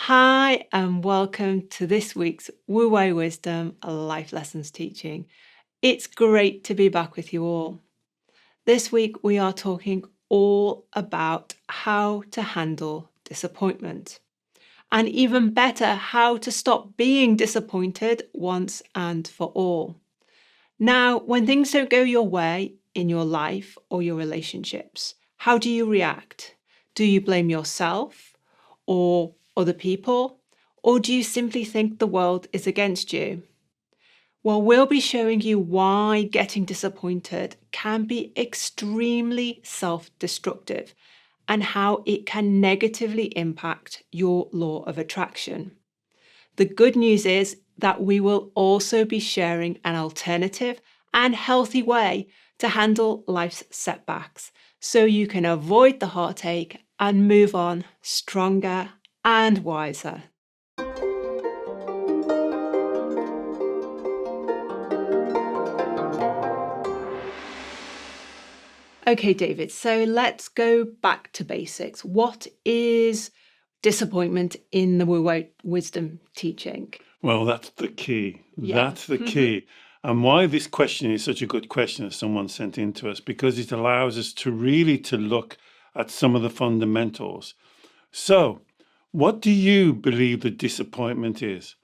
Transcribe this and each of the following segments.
Hi, and welcome to this week's Wu Wei Wisdom Life Lessons teaching. It's great to be back with you all. This week, we are talking all about how to handle disappointment, and even better, how to stop being disappointed once and for all. Now, when things don't go your way in your life or your relationships, how do you react? Do you blame yourself or other people? Or do you simply think the world is against you? Well, we'll be showing you why getting disappointed can be extremely self-destructive and how it can negatively impact your law of attraction. The good news is that we will also be sharing an alternative and healthy way to handle life's setbacks so you can avoid the heartache and move on stronger and wiser. Okay, David, so let's go back to basics. What is disappointment in the Wu Wei Wisdom teaching? Well, that's the key. Yeah. That's the key. And why this question is such a good question that someone sent in to us, because it allows us to really to look at some of the fundamentals. So, what do you believe that disappointment is?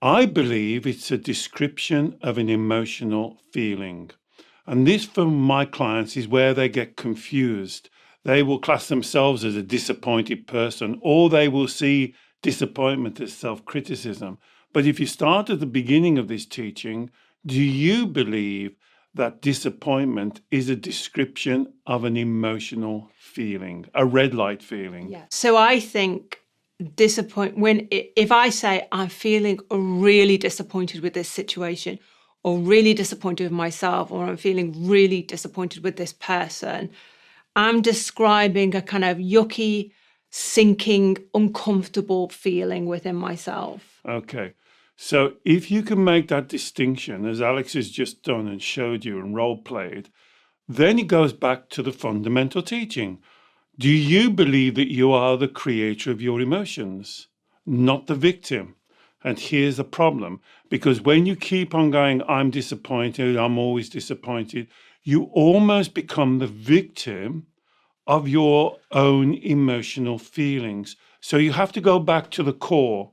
I believe it's a description of an emotional feeling. And this, for my clients, is where they get confused. They will class themselves as a disappointed person, or they will see disappointment as self-criticism. But if you start at the beginning of this teaching, do you believe that disappointment is a description of an emotional feeling, a red light feeling? Yeah. So I think if I say I'm feeling really disappointed with this situation, or really disappointed with myself, or I'm feeling really disappointed with this person, I'm describing a kind of yucky, sinking, uncomfortable feeling within myself. Okay. So if you can make that distinction, as Alex has just done and showed you and role played, then it goes back to the fundamental teaching. Do you believe that you are the creator of your emotions, not the victim? And here's the problem, because when you keep on going, I'm disappointed, I'm always disappointed, you almost become the victim of your own emotional feelings. So you have to go back to the core.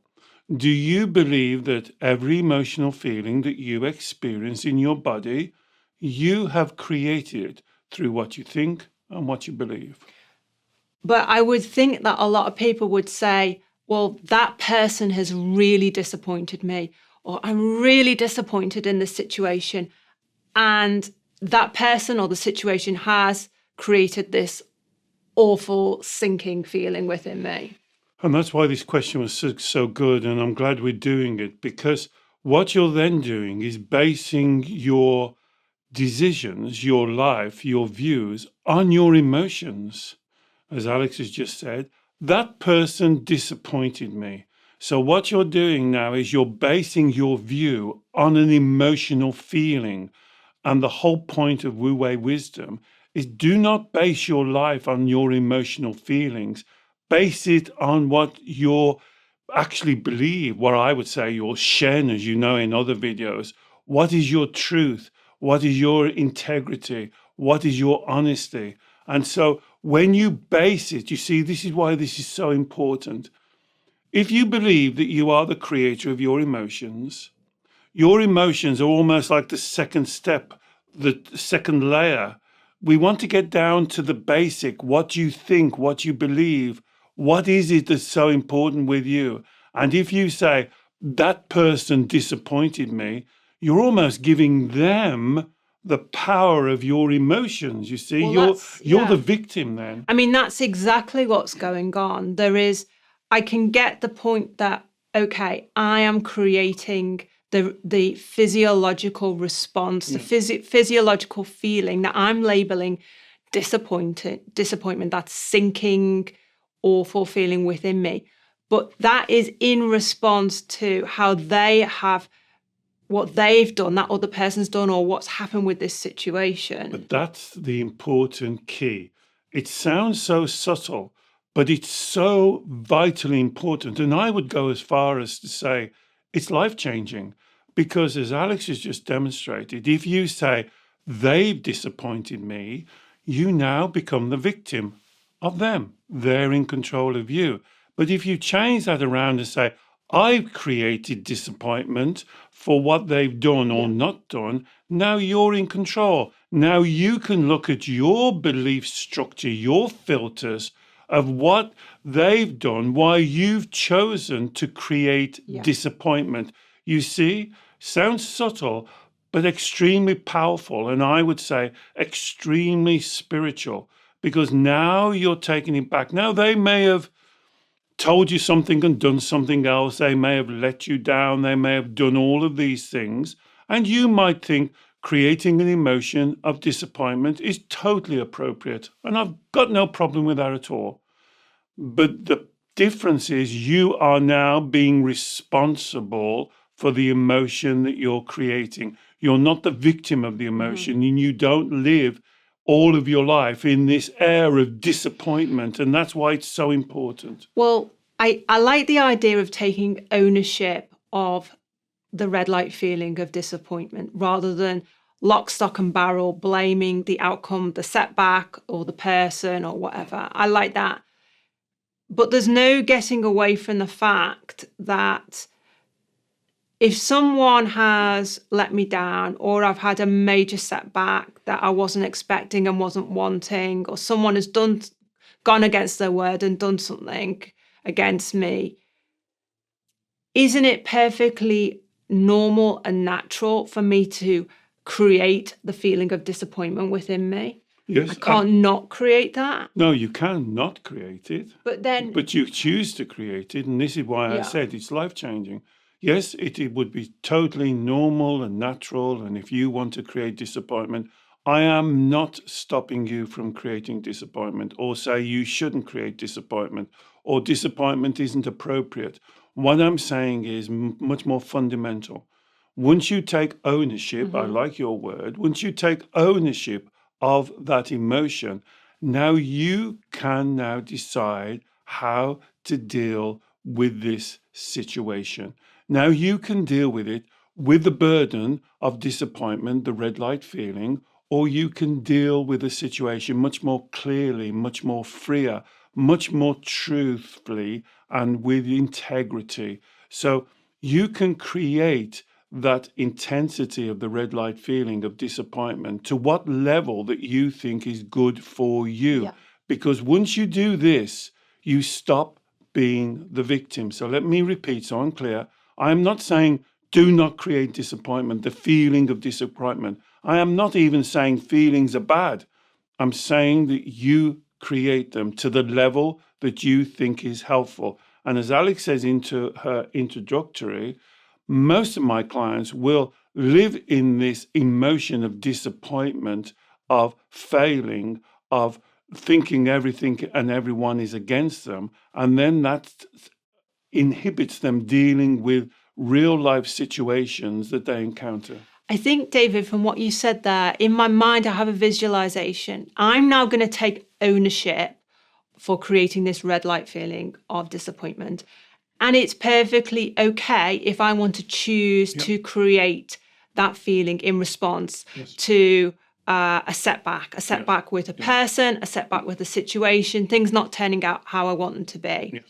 Do you believe that every emotional feeling that you experience in your body, you have created through what you think and what you believe? But I would think that a lot of people would say, well, that person has really disappointed me, or I'm really disappointed in this situation. And that person or the situation has created this awful sinking feeling within me. And that's why this question was so good. And I'm glad we're doing it, because what you're then doing is basing your decisions, your life, your views on your emotions. As Alex has just said, that person disappointed me. So what you're doing now is you're basing your view on an emotional feeling. And the whole point of Wu Wei wisdom is do not base your life on your emotional feelings. Base it on what you actually believe, what I would say your Shen, as you know in other videos. What is your truth? What is your integrity? What is your honesty? And so when you base it, you see, this is why this is so important. If you believe that you are the creator of your emotions are almost like the second step, the second layer. We want to get down to the basic, what you think, what you believe, what is it that's so important with you? And if you say, that person disappointed me, you're almost giving them the power of your emotions. You see, Well, you're the victim then. I mean, that's exactly what's going on. I can get the point that, okay, I am creating the physiological response, the physiological feeling that I'm labeling disappointment, that sinking, awful feeling within me. But that is in response to how they have, what they've done, that other person's done, or what's happened with this situation. But that's the important key. It sounds so subtle, but it's so vitally important. And I would go as far as to say it's life-changing, because as Alex has just demonstrated, if you say they've disappointed me, you now become the victim of them. They're in control of you. But if you change that around and say, I've created disappointment for what they've done or not done, now you're in control. Now you can look at your belief structure, your filters of what they've done, why you've chosen to create disappointment. You see, sounds subtle, but extremely powerful. And I would say extremely spiritual, because now you're taking it back. Now they may have told you something and done something else. They may have let you down. They may have done all of these things. And you might think creating an emotion of disappointment is totally appropriate. And I've got no problem with that at all. But the difference is you are now being responsible for the emotion that you're creating. You're not the victim of the emotion, and you don't live all of your life in this air of disappointment. And that's why it's so important. Well, I like the idea of taking ownership of the red light feeling of disappointment rather than lock, stock and barrel blaming the outcome, the setback or the person or whatever. I like that. But there's no getting away from the fact that if someone has let me down, or I've had a major setback that I wasn't expecting and wasn't wanting, or someone has gone against their word and done something against me, isn't it perfectly normal and natural for me to create the feeling of disappointment within me? Yes. I can't not create that. No, you can not create it. But you choose to create it. And this is why I said it's life-changing. Yes, it would be totally normal and natural. And if you want to create disappointment, I am not stopping you from creating disappointment, or say you shouldn't create disappointment, or disappointment isn't appropriate. What I'm saying is much more fundamental. Once you take ownership, I like your word, once you take ownership of that emotion, now you can now decide how to deal with this situation. Now you can deal with it with the burden of disappointment, the red light feeling, or you can deal with the situation much more clearly, much more freer, much more truthfully, and with integrity. So you can create that intensity of the red light feeling of disappointment to what level that you think is good for you. Because once you do this, you stop being the victim. So let me repeat so I'm clear. I'm not saying do not create disappointment, the feeling of disappointment. I am not even saying feelings are bad. I'm saying that you create them to the level that you think is helpful. And as Alex says into her introductory, most of my clients will live in this emotion of disappointment, of failing, of thinking everything and everyone is against them. And then that inhibits them dealing with real life situations that they encounter. I think, David, from what you said there, in my mind, I have a visualization. I'm now going to take ownership for creating this red light feeling of disappointment. And it's perfectly okay if I want to choose to create that feeling in response to a setback with a person, a setback with a situation, things not turning out how I want them to be.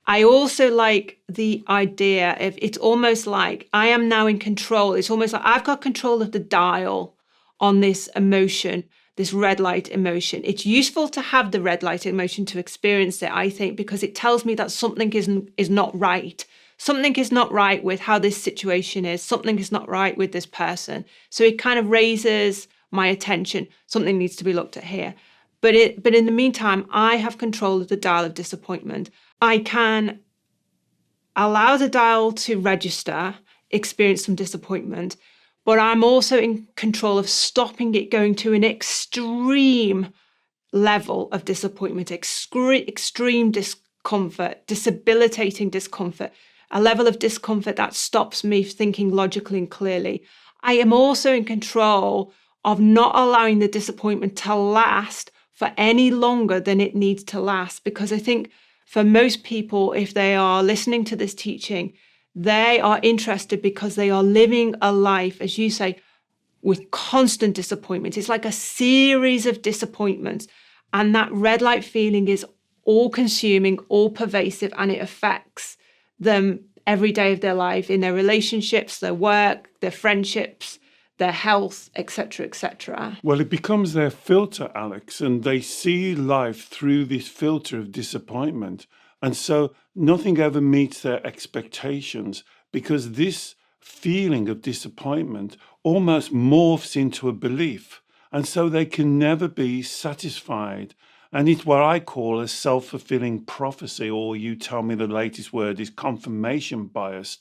I also like the idea of it's almost like I am now in control. It's almost like I've got control of the dial on this emotion, this red light emotion. It's useful to have the red light emotion to experience it, I think, because it tells me that something is not right. Something is not right with how this situation is. Something is not right with this person. So it kind of raises my attention. Something needs to be looked at here. But in the meantime, I have control of the dial of disappointment. I can allow the dial to register, experience some disappointment, but I'm also in control of stopping it going to an extreme level of disappointment, extreme discomfort, debilitating discomfort, a level of discomfort that stops me thinking logically and clearly. I am also in control of not allowing the disappointment to last for any longer than it needs to last. Because I think for most people, if they are listening to this teaching, they are interested because they are living a life, as you say, with constant disappointments. It's like a series of disappointments. And that red light feeling is all consuming, all pervasive, and it affects them every day of their life, in their relationships, their work, their friendships, their health, etc., etc. Well, it becomes their filter, Alex, and they see life through this filter of disappointment. And so nothing ever meets their expectations, because this feeling of disappointment almost morphs into a belief. And so they can never be satisfied. And it's what I call a self-fulfilling prophecy, or you tell me the latest word is confirmation bias.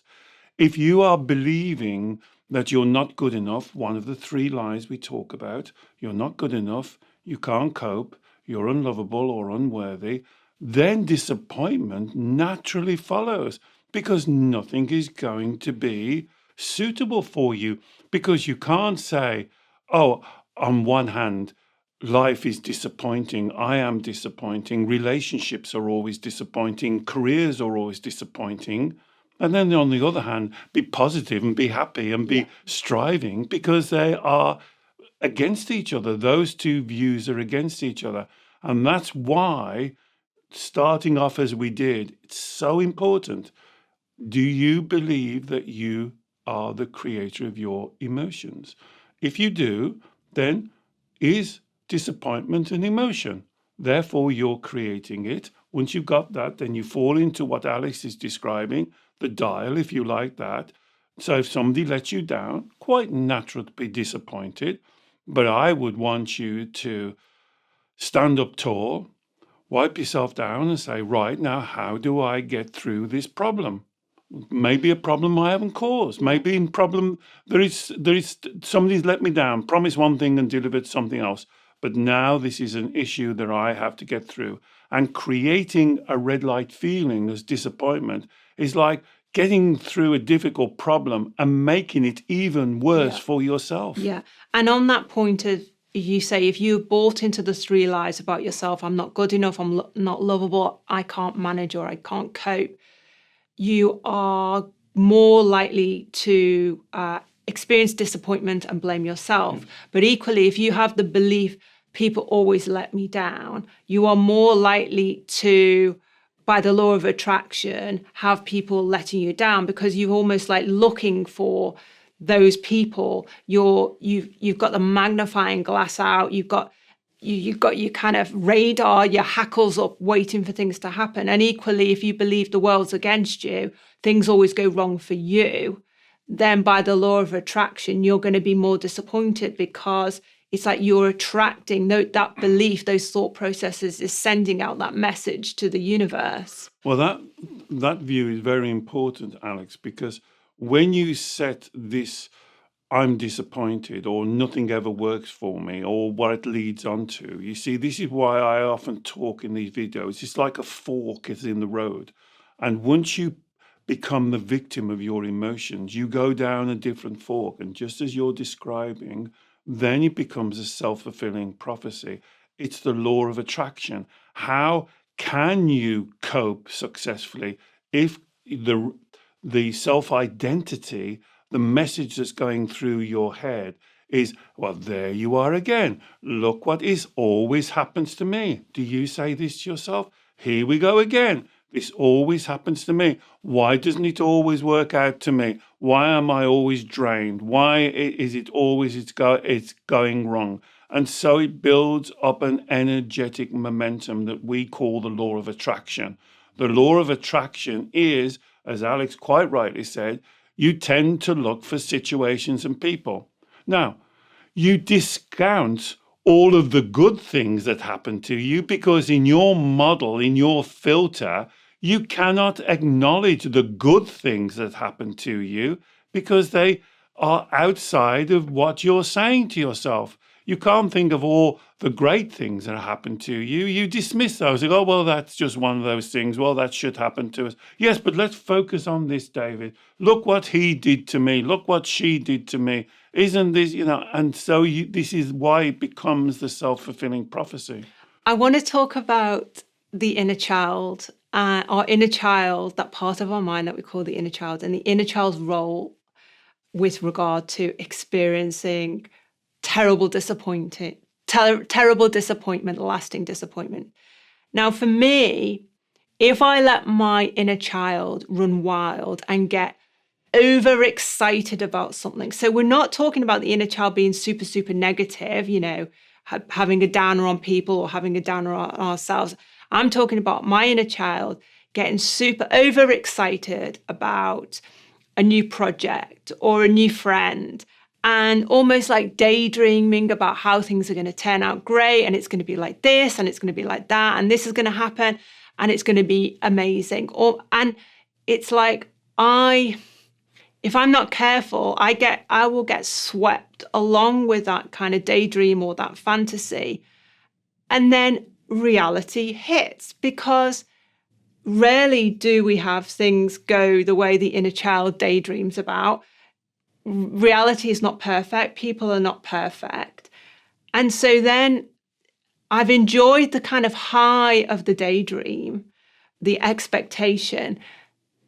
If you are believing that you're not good enough, one of the 3 lies we talk about, you're not good enough, you can't cope, you're unlovable or unworthy, then disappointment naturally follows, because nothing is going to be suitable for you. Because you can't say, oh, on one hand, life is disappointing, I am disappointing, relationships are always disappointing, careers are always disappointing. And then on the other hand, be positive and be happy and be striving, because they are against each other. Those 2 views are against each other. And that's why, starting off as we did, it's so important. Do you believe that you are the creator of your emotions? If you do, then is disappointment an emotion? Therefore, you're creating it. Once you've got that, then you fall into what Alex is describing, the dial, if you like that. So if somebody lets you down, quite natural to be disappointed. But I would want you to stand up tall, wipe yourself down and say, right, now, how do I get through this problem? Maybe a problem I haven't caused. Maybe in problem there is somebody's let me down, promised one thing and delivered something else. But now this is an issue that I have to get through. And creating a red light feeling as disappointment is like getting through a difficult problem and making it even worse for yourself. Yeah. And on that point of, you say, if you bought into the 3 lies about yourself, I'm not good enough, I'm not lovable, I can't manage, or I can't cope, you are more likely to experience disappointment and blame yourself. But equally, if you have the belief, people always let me down, you are more likely to, by the law of attraction, have people letting you down, because you're almost like looking for those people. You've got the magnifying glass out, you've got your kind of radar, your hackles up, waiting for things to happen. And equally, if you believe the world's against you, things always go wrong for you, then by the law of attraction, you're going to be more disappointed, because it's like you're attracting that belief, those thought processes is sending out that message to the universe. Well, that view is very important, Alex, because when you set this I'm disappointed, or nothing ever works for me, or what it leads on to. You see, this is why I often talk in these videos. It's like a fork is in the road. And once you become the victim of your emotions, you go down a different fork. And just as you're describing, then it becomes a self-fulfilling prophecy. It's the law of attraction. How can you cope successfully if the self-identity, the message that's going through your head is, well, there you are again. Look what is always happens to me. Do you say this to yourself? Here we go again. This always happens to me. Why doesn't it always work out to me? Why am I always drained? Why is it always it's going wrong? And so it builds up an energetic momentum that we call the law of attraction. The law of attraction is, as Alex quite rightly said, you tend to look for situations and people. Now, you discount all of the good things that happen to you, because in your model, in your filter, you cannot acknowledge the good things that happen to you, because they are outside of what you're saying to yourself. You can't think of all the great things that happen to you. You dismiss those. You go, oh, well, that's just one of those things. Well, that should happen to us. Yes, but let's focus on this, David. Look what he did to me. Look what she did to me. Isn't this, and so this is why it becomes the self-fulfilling prophecy. I want to talk about the inner child, our inner child, that part of our mind that we call the inner child, and the inner child's role with regard to experiencing terrible disappointment, lasting disappointment. Now, for me, if I let my inner child run wild and get overexcited about something, so we're not talking about the inner child being super, super negative, having a downer on people or having a downer on ourselves. I'm talking about my inner child getting super overexcited about a new project or a new friend, and almost like daydreaming about how things are going to turn out great, and it's going to be like this and it's going to be like that, and this is going to happen and it's going to be amazing. And it's like, if I'm not careful, I will get swept along with that kind of daydream or that fantasy. And then reality hits, because rarely do we have things go the way the inner child daydreams about. Reality is not perfect. People are not perfect. And so then I've enjoyed the kind of high of the daydream, the expectation,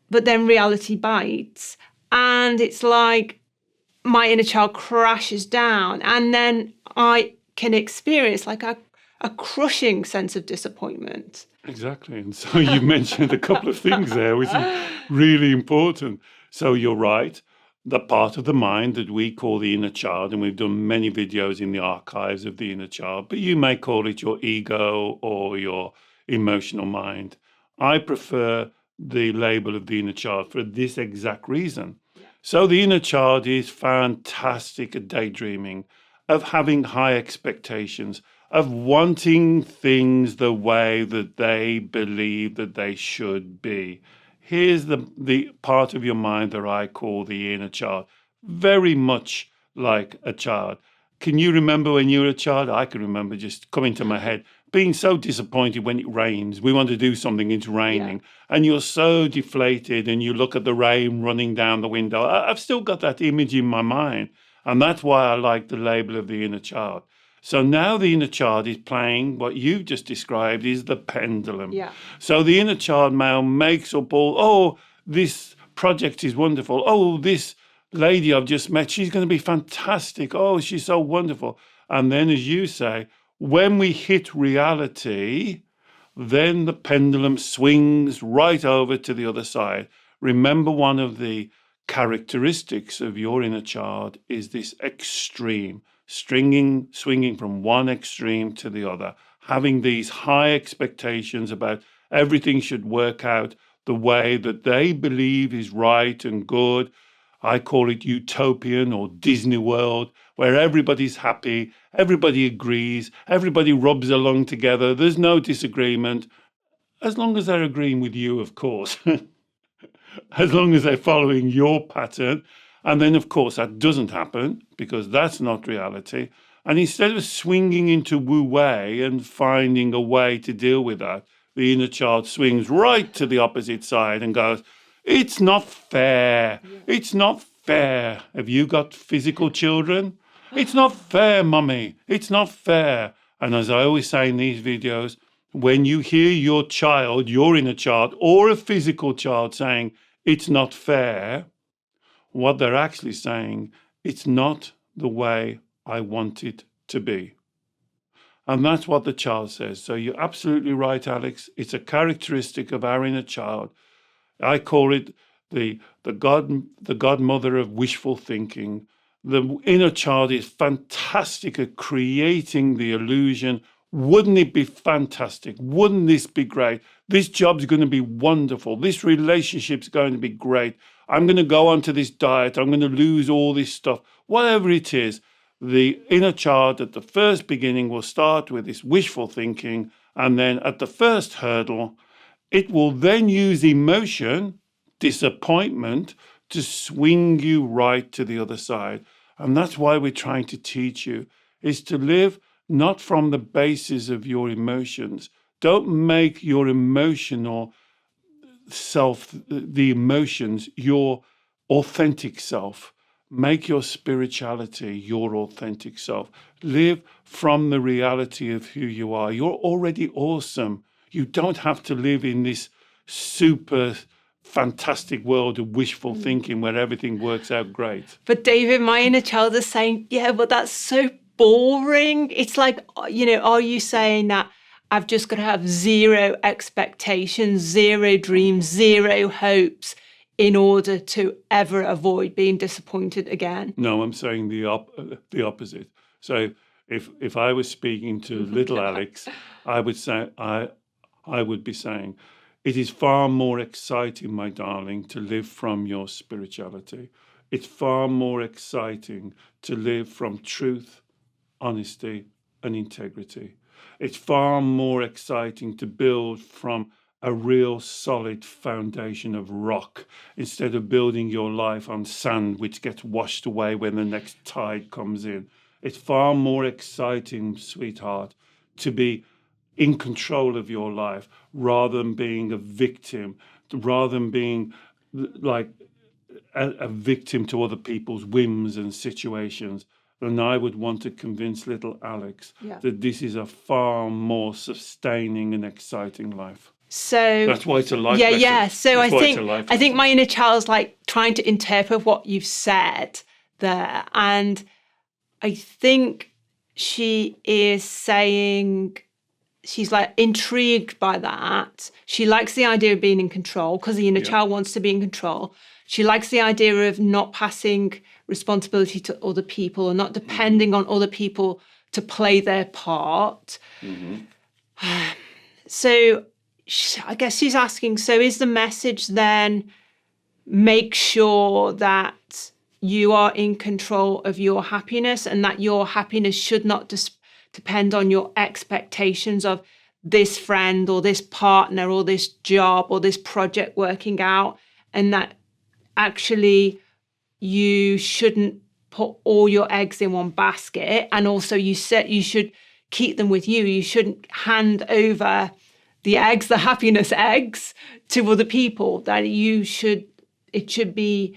but then reality bites. And it's like my inner child crashes down, and then I can experience like a crushing sense of disappointment. Exactly. And so you mentioned a couple of things there, which is really important. So you're right. The part of the mind that we call the inner child, and we've done many videos in the archives of the inner child, but you may call it your ego or your emotional mind. I prefer the label of the inner child for this exact reason. So the inner child is fantastic at daydreaming, of having high expectations, of wanting things the way that they believe that they should be. Here's the part of your mind that I call the inner child, very much like a child. Can you remember when you were a child? I can remember, just coming to my head, being so disappointed when it rains. We want to do something, it's raining, and you're so deflated, and you look at the rain running down the window. I've still got that image in my mind, and that's why I like the label of the inner child. So now the inner child is playing what you've just described is the pendulum. Yeah. So the inner child now makes up all, this project is wonderful. Oh, this lady I've just met, she's going to be fantastic. Oh, she's so wonderful. And then, as you say, when we hit reality, then the pendulum swings right over to the other side. Remember, one of the characteristics of your inner child is this extreme, swinging from one extreme to the other, having these high expectations about everything should work out the way that they believe is right and good. I call it utopian or Disney World, where everybody's happy, everybody agrees, everybody rubs along together, there's no disagreement, as long as they're agreeing with you, of course, as long as they're following your pattern. And then, of course, that doesn't happen, because that's not reality. And instead of swinging into wu-wei and finding a way to deal with that, the inner child swings right to the opposite side and goes, it's not fair. It's not fair. Have you got physical children? It's not fair, mummy. It's not fair. And as I always say in these videos, when you hear your child, your inner child, or a physical child saying, it's not fair, what they're actually saying, it's not the way I want it to be. And that's what the child says. So you're absolutely right, Alex. It's a characteristic of our inner child. I call it the godmother of wishful thinking. The inner child is fantastic at creating the illusion. Wouldn't it be fantastic? Wouldn't this be great? This job's going to be wonderful. This relationship's going to be great. I'm going to go onto this diet. I'm going to lose all this stuff. Whatever it is, the inner child at the first beginning will start with this wishful thinking, and then at the first hurdle, it will then use emotion, disappointment, to swing you right to the other side. And that's why we're trying to teach you, is to live not from the basis of your emotions. Don't make your emotional self, the emotions, your authentic self. Make your spirituality your authentic self. Live from the reality of who you are. You're already awesome. You don't have to live in this super fantastic world of wishful thinking where everything works out great. But David, my inner child is saying, yeah, but that's so boring. It's like, are you saying that I've just got to have zero expectations, zero dreams, zero hopes in order to ever avoid being disappointed again? No, I'm saying the opposite. So if I was speaking to little Alex, I would be saying, it is far more exciting, my darling, to live from your spirituality. It's far more exciting to live from truth, honesty, and integrity. It's far more exciting to build from a real solid foundation of rock instead of building your life on sand, which gets washed away when the next tide comes in. It's far more exciting, sweetheart, to be in control of your life rather than being a victim, rather than being like a victim to other people's whims and situations. And I would want to convince little Alex that this is a far more sustaining and exciting life. So that's why it's a life lesson. Yeah. So that's I think my inner child's like trying to interpret what you've said there. And I think she is saying, she's like intrigued by that. She likes the idea of being in control because the inner child wants to be in control. She likes the idea of not passing responsibility to other people or not depending on other people to play their part. So I guess she's asking, so is the message then, make sure that you are in control of your happiness and that your happiness should not depend on your expectations of this friend or this partner or this job or this project working out, and that actually you shouldn't put all your eggs in one basket. And also you said you should keep them with you. You shouldn't hand over the eggs, the happiness eggs, to other people. That it should be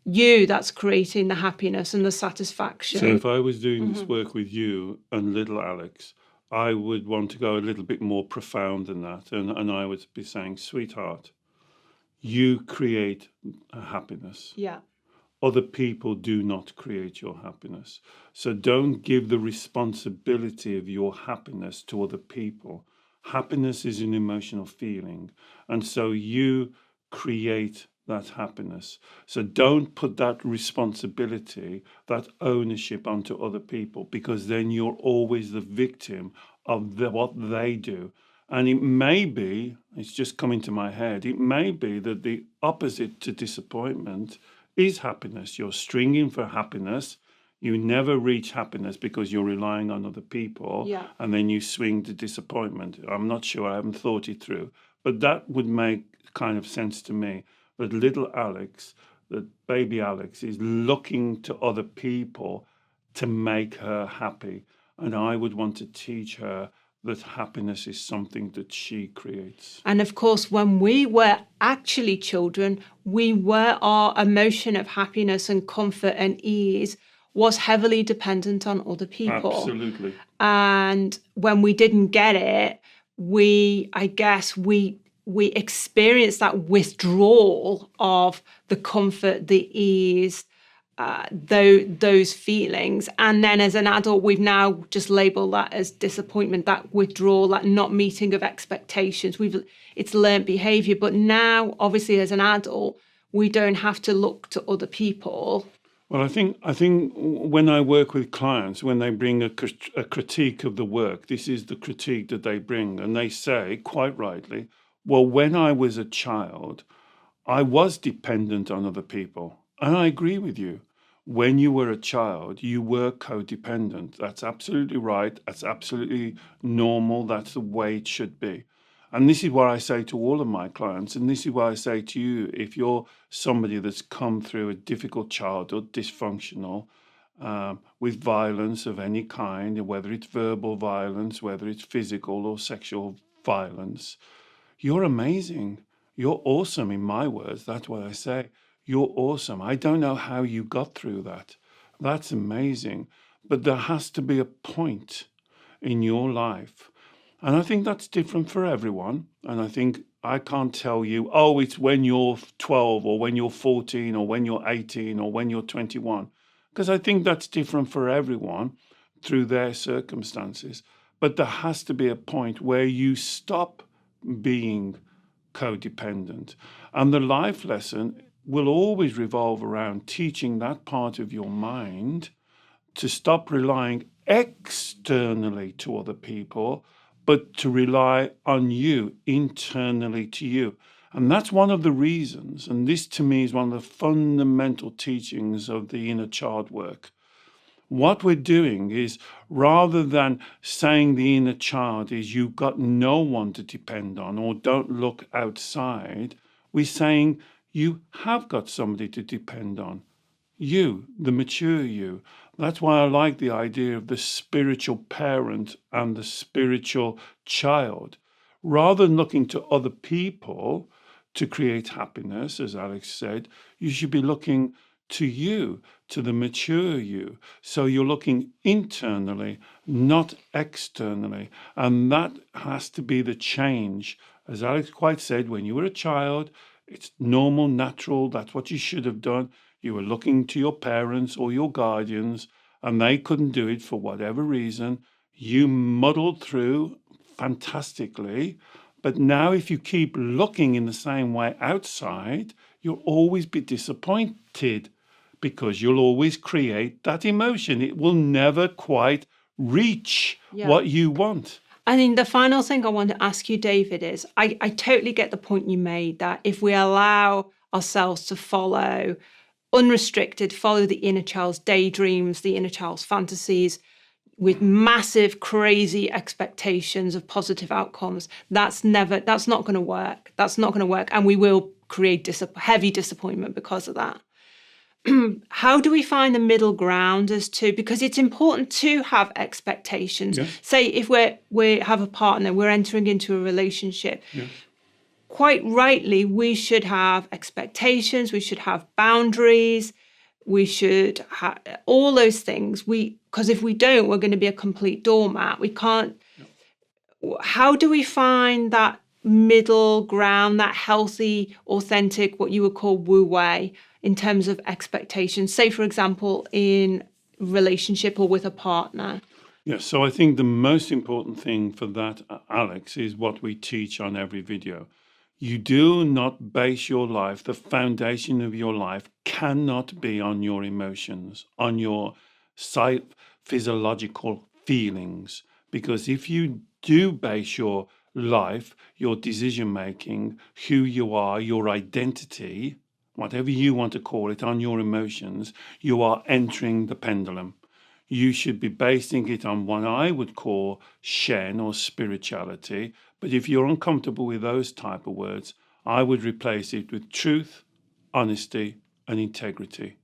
you that's creating the happiness and the satisfaction. So if I was doing this work with you and little Alex, I would want to go a little bit more profound than that. And I would be saying, sweetheart, you create a happiness. Yeah. Other people do not create your happiness. So don't give the responsibility of your happiness to other people. Happiness is an emotional feeling. And so you create that happiness. So don't put that responsibility, that ownership onto other people, because then you're always the victim of what they do. And it may be, it's just coming to my head, it may be that the opposite to disappointment is happiness. You're stringing for happiness. You never reach happiness because you're relying on other people. Yeah. And then you swing to disappointment. I'm not sure. I haven't thought it through. But that would make kind of sense to me. That little Alex, that baby Alex, is looking to other people to make her happy. And I would want to teach her that happiness is something that she creates. And of course, when we were actually children, our emotion of happiness and comfort and ease was heavily dependent on other people. Absolutely. And when we didn't get it, we experienced that withdrawal of the comfort, the ease, those feelings. And then as an adult, we've now just labeled that as disappointment, that withdrawal, that not meeting of expectations. It's learned behavior. But now, obviously, as an adult, we don't have to look to other people. Well, I think when I work with clients, when they bring a critique of the work, this is the critique that they bring. And they say, quite rightly, well, when I was a child, I was dependent on other people. And I agree with you. When you were a child, you were codependent. That's absolutely right. That's absolutely normal. That's the way it should be. And this is what I say to all of my clients. And this is what I say to you. If you're somebody that's come through a difficult childhood, dysfunctional, with violence of any kind, whether it's verbal violence, whether it's physical or sexual violence, you're amazing. You're awesome, in my words. That's what I say. You're awesome. I don't know how you got through that. That's amazing. But there has to be a point in your life. And I think that's different for everyone. And I think I can't tell you, oh, it's when you're 12 or when you're 14 or when you're 18 or when you're 21, because I think that's different for everyone through their circumstances. But there has to be a point where you stop being codependent. And the life lesson will always revolve around teaching that part of your mind to stop relying externally to other people, but to rely on you, internally to you. And that's one of the reasons, and this to me is one of the fundamental teachings of the inner child work. What we're doing is, rather than saying the inner child is you've got no one to depend on or don't look outside, we're saying you have got somebody to depend on. You, the mature you. That's why I like the idea of the spiritual parent and the spiritual child. Rather than looking to other people to create happiness, as Alex said, you should be looking to you, to the mature you. So you're looking internally, not externally. And that has to be the change. As Alex quite said, when you were a child, it's normal, natural, that's what you should have done. You were looking to your parents or your guardians, and they couldn't do it for whatever reason. You muddled through fantastically. But now, if you keep looking in the same way outside, you'll always be disappointed because you'll always create that emotion. It will never quite reach what you want. I think the final thing I want to ask you, David, is I totally get the point you made that if we allow ourselves to follow unrestricted, follow the inner child's daydreams, the inner child's fantasies, with massive, crazy expectations of positive outcomes, that's not going to work. That's not going to work. And we will create heavy disappointment because of that. How do we find the middle ground because it's important to have expectations. Yeah. Say if we have a partner, we're entering into a relationship. Yeah. Quite rightly, we should have expectations, we should have boundaries, we should have all those things. Because if we don't, we're going to be a complete doormat. We can't. No. How do we find that middle ground, that healthy, authentic, what you would call wu wei, in terms of expectations? Say, for example, in relationship or with a partner. Yes, so I think the most important thing for that, Alex, is what we teach on every video. You do not base your life, the foundation of your life cannot be on your emotions, on your physiological feelings. Because if you do base your life, your decision making, who you are, your identity, whatever you want to call it, on your emotions, you are entering the pendulum. You should be basing it on what I would call Shen or spirituality. But if you're uncomfortable with those type of words, I would replace it with truth, honesty, and integrity.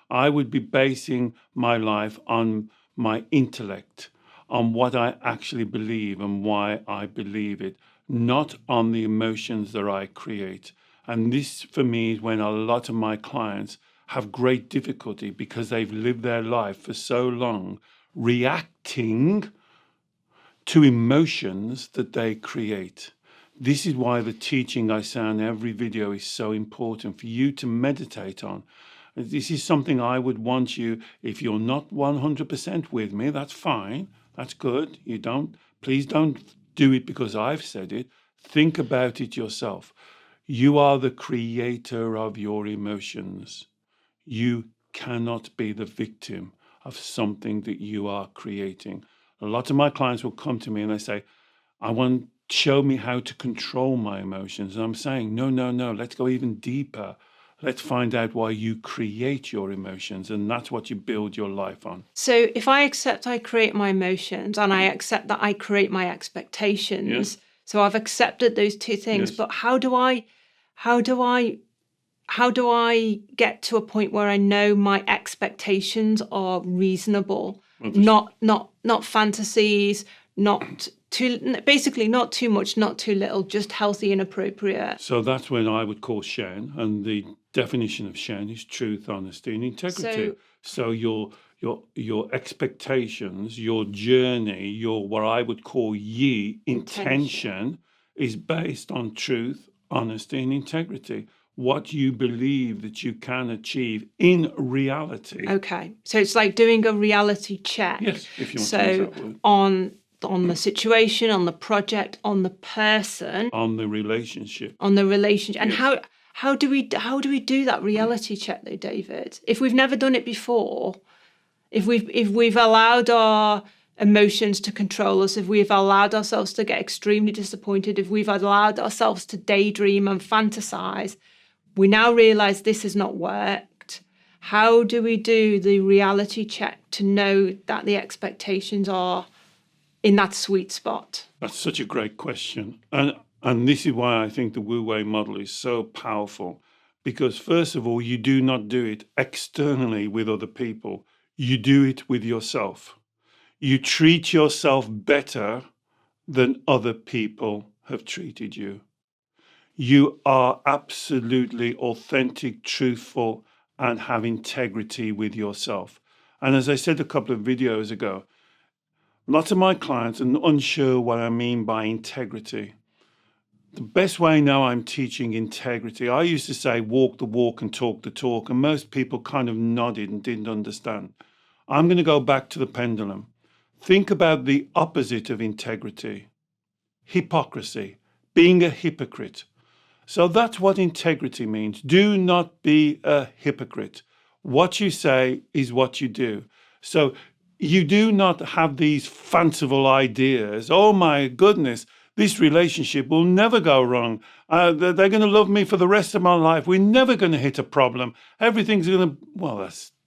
I would be basing my life on my intellect, on what I actually believe and why I believe it, not on the emotions that I create. And this, for me, is when a lot of my clients have great difficulty because they've lived their life for so long reacting to emotions that they create. This is why the teaching I say on every video is so important for you to meditate on. This is something I would want you, if you're not 100% with me, that's fine, that's good. Please don't do it because I've said it. Think about it yourself. You are the creator of your emotions. You cannot be the victim of something that you are creating. A lot of my clients will come to me and they say, show me how to control my emotions. And I'm saying, no, let's go even deeper. Let's find out why you create your emotions. And that's what you build your life on. So if I accept I create my emotions and I accept that I create my expectations, so I've accepted those two things, but how do I get to a point where I know my expectations are reasonable, not fantasies, not too much, not too little, just healthy and appropriate? So that's when I would call Shen, and the definition of Shen is truth, honesty, and integrity. So, So your expectations, your journey, your what I would call intention is based on truth, honesty, and integrity. What you believe that you can achieve in reality. okay. So it's like doing a reality check. Yes, if you want to use So that word. on the situation, on the project, on the person, On the relationship. on the relationship. And Yes. how do we do that reality check though, David? If we've never done it before, if we've allowed our emotions to control us, if we've allowed ourselves to get extremely disappointed, if we've allowed ourselves to daydream and fantasize, we now realize this has not worked. How do we do the reality check to know that the expectations are in that sweet spot? That's such a great question. And this is why I think the Wu Wei model is so powerful. Because first of all, you do not do it externally with other people. You do it with yourself. You treat yourself better than other people have treated you. You are absolutely authentic, truthful, and have integrity with yourself. And as I said a couple of videos ago, lots of my clients are unsure what I mean by integrity. The best way now I'm teaching integrity, I used to say walk the walk and talk the talk, and most people kind of nodded and didn't understand. I'm going to go back to the pendulum. Think about the opposite of integrity: hypocrisy, being a hypocrite. So that's what integrity means. Do not be a hypocrite. What you say is what you do. So you do not have these fanciful ideas. Oh my goodness, this relationship will never go wrong. They're going to love me for the rest of my life. We're never going to hit a problem. Everything's going to, well,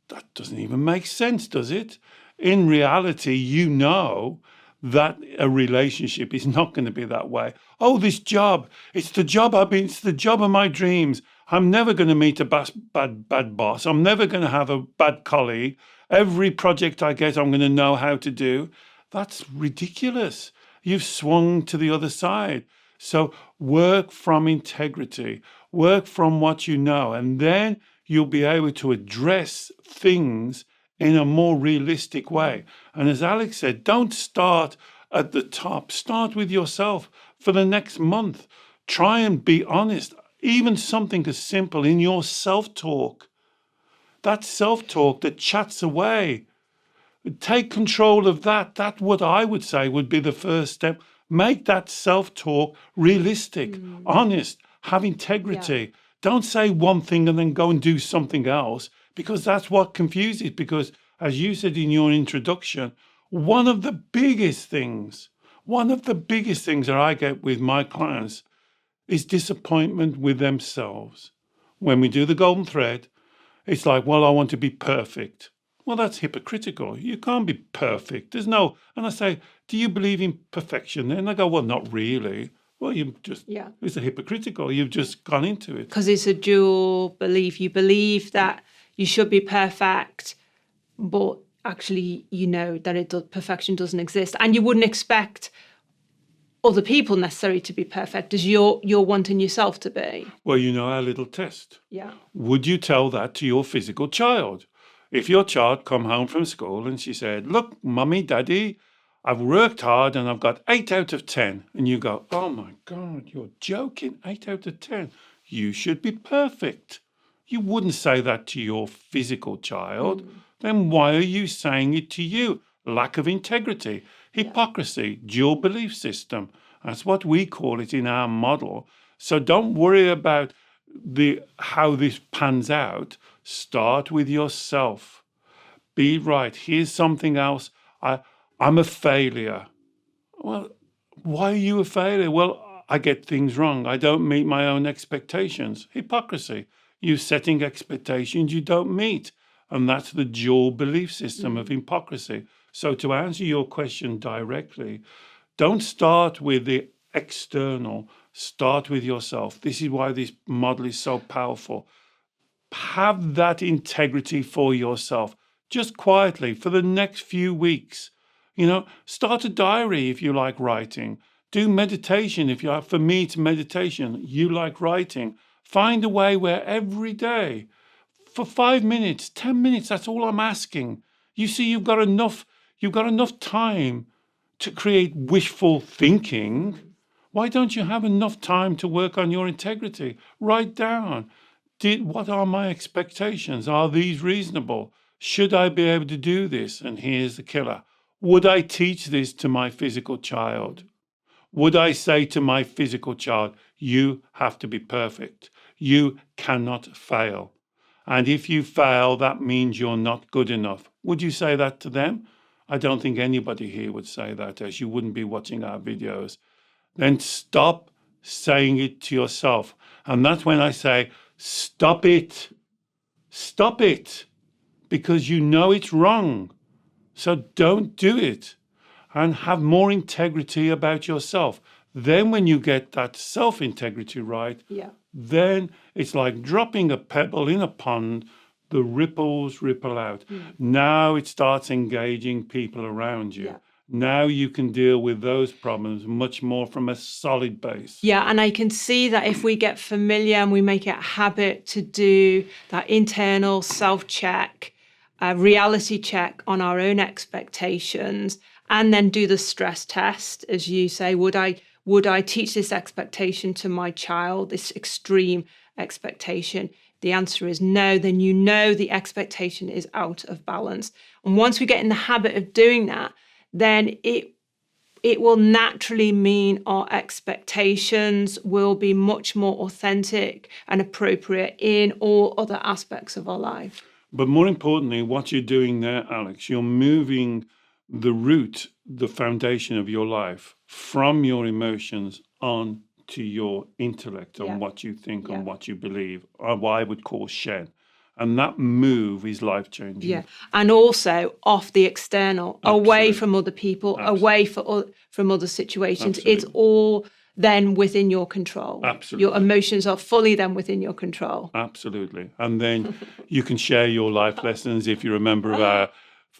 that doesn't even make sense, does it? In reality, you know that a relationship is not going to be that way. Oh, this job, it's the job of my dreams. I'm never going to meet a bad boss. I'm never going to have a bad colleague. Every project I get, I'm going to know how to do. That's ridiculous. You've swung to the other side. So work from integrity, work from what you know, and then you'll be able to address things in a more realistic way. And as Alex said, don't start at the top. Start with yourself for the next month. Try and be honest. Even something as simple in your self-talk. That self-talk that chats away. Take control of that. That's what I would say would be the first step. Make that self-talk realistic, honest, have integrity. Yeah. Don't say one thing and then go and do something else, because that's what confuses. Because as you said in your introduction, one of the biggest things that I get with my clients is disappointment with themselves. When we do the golden thread, it's like, well, I want to be perfect. Well, that's hypocritical. You can't be perfect. There's no, and I say, do you believe in perfection? And they go, well, not really. Well, it's a hypocritical. You've just gone into it. Because it's a dual belief. You believe that you should be perfect, but actually you know that perfection doesn't exist. And you wouldn't expect other people necessarily to be perfect as you're wanting yourself to be. Well, our little test. Yeah. Would you tell that to your physical child? If your child come home from school and she said, look, Mummy, Daddy, I've worked hard and I've got 8 out of 10. And you go, oh my God, you're joking, 8 out of 10. You should be perfect. You wouldn't say that to your physical child. Then why are you saying it to you? Lack of integrity, hypocrisy, dual belief system. That's what we call it in our model. So don't worry about how this pans out. Start with yourself. Be right. Here's something else. I'm a failure. Well, why are you a failure? Well, I get things wrong. I don't meet my own expectations. Hypocrisy. You're setting expectations you don't meet. And that's the dual belief system of hypocrisy. So to answer your question directly, don't start with the external. Start with yourself. This is why this model is so powerful. Have that integrity for yourself, just quietly for the next few weeks. Start a diary if you like writing. Do meditation if you like. For me, it's meditation. You like writing. Find a way where every day, for 5 minutes, 10 minutes, that's all I'm asking. You see, you've got enough time to create wishful thinking. Why don't you have enough time to work on your integrity? Write down, what are my expectations? Are these reasonable? Should I be able to do this? And here's the killer. Would I teach this to my physical child? Would I say to my physical child, you have to be perfect. You cannot fail. And if you fail, that means you're not good enough. Would you say that to them? I don't think anybody here would say that, as you wouldn't be watching our videos. Then stop saying it to yourself. And that's when I say, stop it. Stop it. Because you know it's wrong. So don't do it. And have more integrity about yourself. Then when you get that self-integrity right, then it's like dropping a pebble in a pond, the ripples ripple out. Now it starts engaging people around you. Now you can deal with those problems much more from a solid base. Yeah, and I can see that if we get familiar and we make it a habit to do that internal self-check, reality check on our own expectations, and then do the stress test, as you say, would I teach this expectation to my child, this extreme expectation? The answer is no. Then you know the expectation is out of balance. And once we get in the habit of doing that, then it will naturally mean our expectations will be much more authentic and appropriate in all other aspects of our life. But more importantly, what you're doing there, Alex, you're moving the root, the foundation of your life from your emotions on to your intellect on what you think and what you believe, or what I would call Shen. And that move is life-changing. Yeah, and also off the external, away from other people, away from other situations. It's all then within your control. Absolutely. Your emotions are fully then within your control. Absolutely. And then you can share your life lessons. If you're a member of our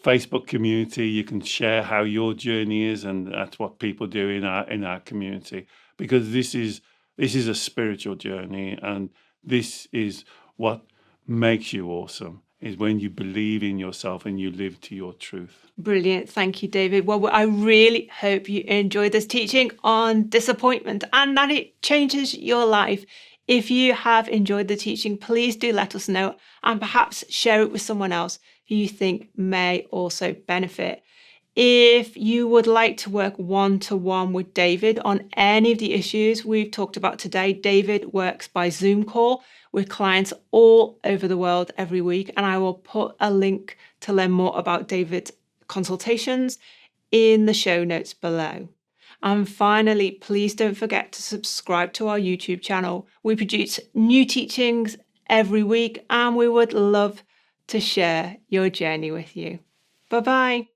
Facebook community, you can share how your journey is, and that's what people do in our community, because this is a spiritual journey, and this is what makes you awesome, is when you believe in yourself and you live to your truth. Brilliant. Thank you, David. Well, I really hope you enjoyed this teaching on disappointment and that it changes your life. If you have enjoyed the teaching, please do let us know, and perhaps share it with someone else who you think may also benefit. If you would like to work one-to-one with David on any of the issues we've talked about today, David works by Zoom call with clients all over the world every week, and I will put a link to learn more about David's consultations in the show notes below. And finally, please don't forget to subscribe to our YouTube channel. We produce new teachings every week, and we would love to share your journey with you. Bye-bye.